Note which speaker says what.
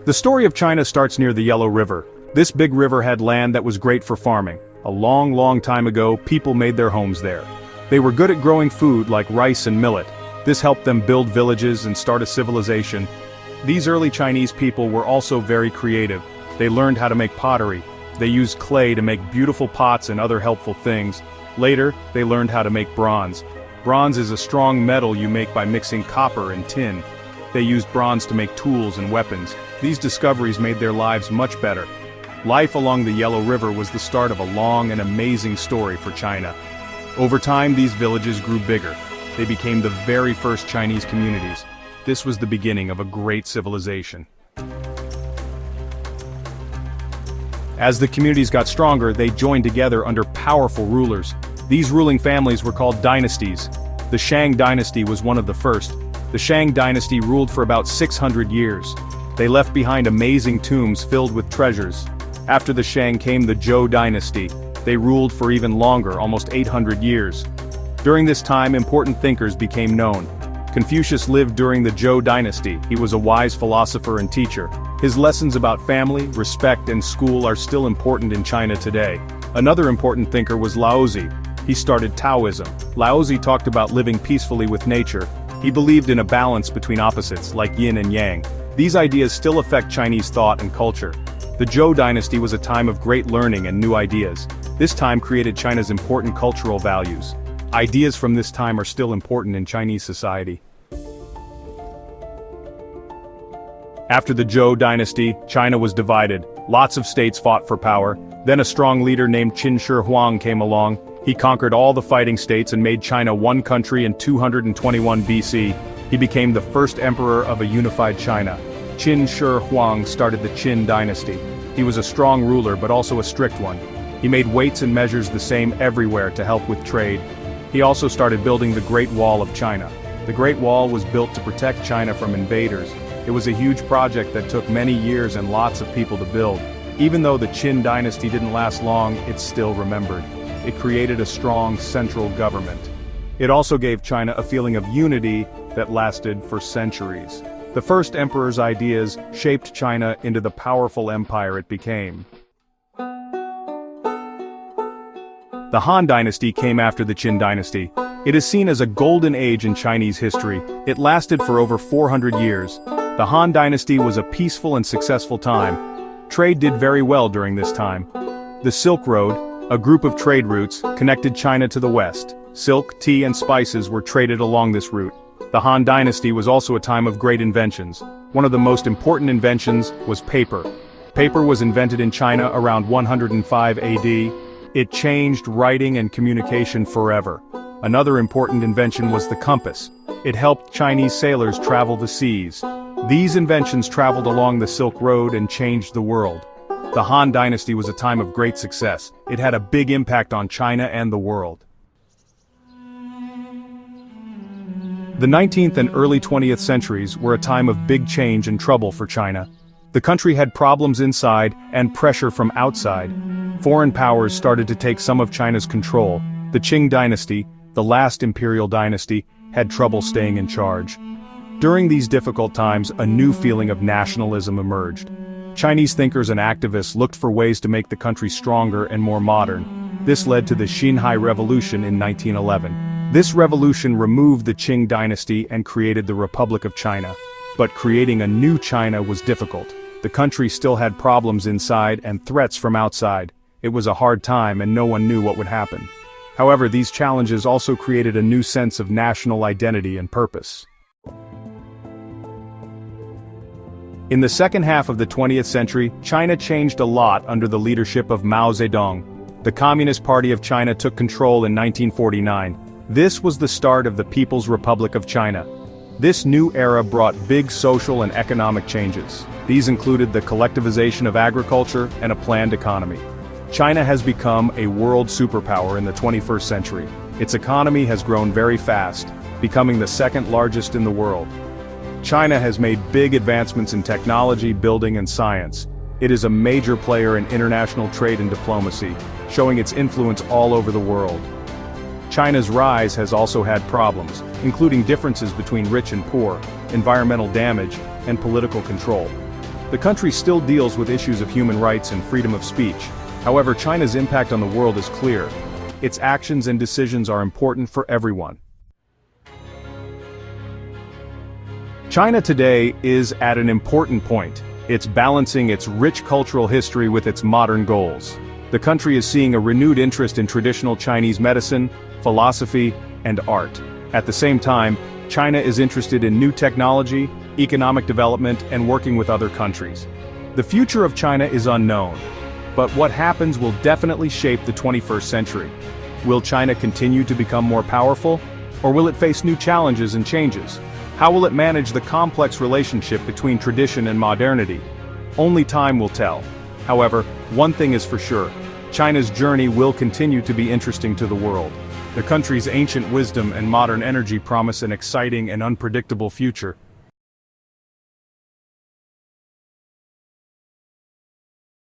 Speaker 1: The story of China starts near the Yellow River. This big river had land that was great for farming. A long time ago, people made their homes there. They were good at growing food like rice and millet. This helped them build villages and start a civilization. These early Chinese people were also very creative. They learned how to make pottery. They used clay to make beautiful pots and other helpful things. Later, they learned how to make bronze. Bronze is a strong metal you make by mixing copper and tin. They used bronze to make tools and weapons. These discoveries made their lives much better. Life along the Yellow River was the start of a long and amazing story for China. Over time, these villages grew bigger. They became the very first Chinese communities. This was the beginning of a great civilization. As the communities got stronger, they joined together under powerful rulers. These ruling families were called dynasties. The Shang dynasty was one of the first. The Shang dynasty ruled for about 600 years. They left behind amazing tombs filled with treasures. After the Shang came the Zhou dynasty. They ruled for even longer, almost 800 years. During this time, important thinkers became known. Confucius lived during the Zhou dynasty. He was a wise philosopher and teacher. His lessons about family, respect, and school are still important in China today. Another important thinker was Laozi. He started Taoism. Laozi talked about living peacefully with nature. He believed in a balance between opposites, like yin and yang. These ideas still affect Chinese thought and culture. The Zhou dynasty was a time of great learning and new ideas. This time created China's important cultural values. Ideas from this time are still important in Chinese society. After the Zhou dynasty, China was divided. Lots of states fought for power. Then a strong leader named Qin Shi Huang came along. He conquered all the fighting states and made China one country in 221 BC. He became the first emperor of a unified China. Qin Shi Huang started the Qin dynasty. He was a strong ruler but also a strict one. He made weights and measures the same everywhere to help with trade. He also started building the Great Wall of China. The Great Wall was built to protect China from invaders. It was a huge project that took many years and lots of people to build. Even though the Qin dynasty didn't last long, it's still remembered. It created a strong central government. It also gave China a feeling of unity that lasted for centuries. The first emperor's ideas shaped China into the powerful empire it became. The Han dynasty came after the Qin dynasty. It is seen as a golden age in Chinese history. It lasted for over 400 years. The Han dynasty was a peaceful and successful time. Trade did very well during this time. The Silk Road, a group of trade routes, connected China to the west. Silk, tea, and spices were traded along this route. The Han dynasty was also a time of great inventions. One of the most important inventions was paper. Paper was invented in China around 105 AD. It changed writing and communication forever. Another important invention was the compass. It helped Chinese sailors travel the seas. These inventions traveled along the Silk Road and changed the world. The Han dynasty was a time of great success. It had a big impact on China and the world. The 19th and early 20th centuries were a time of big change and trouble for China. The country had problems inside and pressure from outside. Foreign powers started to take some of China's control. The Qing dynasty, the last imperial dynasty, had trouble staying in charge. During these difficult times, a new feeling of nationalism emerged. Chinese thinkers and activists looked for ways to make the country stronger and more modern. This led to the Xinhai Revolution in 1911. This revolution removed the Qing dynasty and created the Republic of China. But creating a new China was difficult. The country still had problems inside and threats from outside. It was a hard time and no one knew what would happen. However, these challenges also created a new sense of national identity and purpose. In the second half of the 20th century, China changed a lot under the leadership of Mao Zedong. The Communist Party of China took control in 1949. This was the start of the People's Republic of China. This new era brought big social and economic changes. These included the collectivization of agriculture and a planned economy. China has become a world superpower in the 21st century. Its economy has grown very fast, becoming the second largest in the world. China has made big advancements in technology, building, and science. It is a major player in international trade and diplomacy, showing its influence all over the world. China's rise has also had problems, including differences between rich and poor, environmental damage, and political control. The country still deals with issues of human rights and freedom of speech. However, China's impact on the world is clear. Its actions and decisions are important for everyone. China today is at an important point. It's balancing its rich cultural history with its modern goals. The country is seeing a renewed interest in traditional Chinese medicine, philosophy, and art. At the same time, China is interested in new technology, economic development, and working with other countries. The future of China is unknown, but what happens will definitely shape the 21st century. Will China continue to become more powerful, or will it face new challenges and changes? How will it manage the complex relationship between tradition and modernity? Only time will tell. However, one thing is for sure: China's journey will continue to be interesting to the world. The country's ancient wisdom and modern energy promise an exciting and unpredictable future.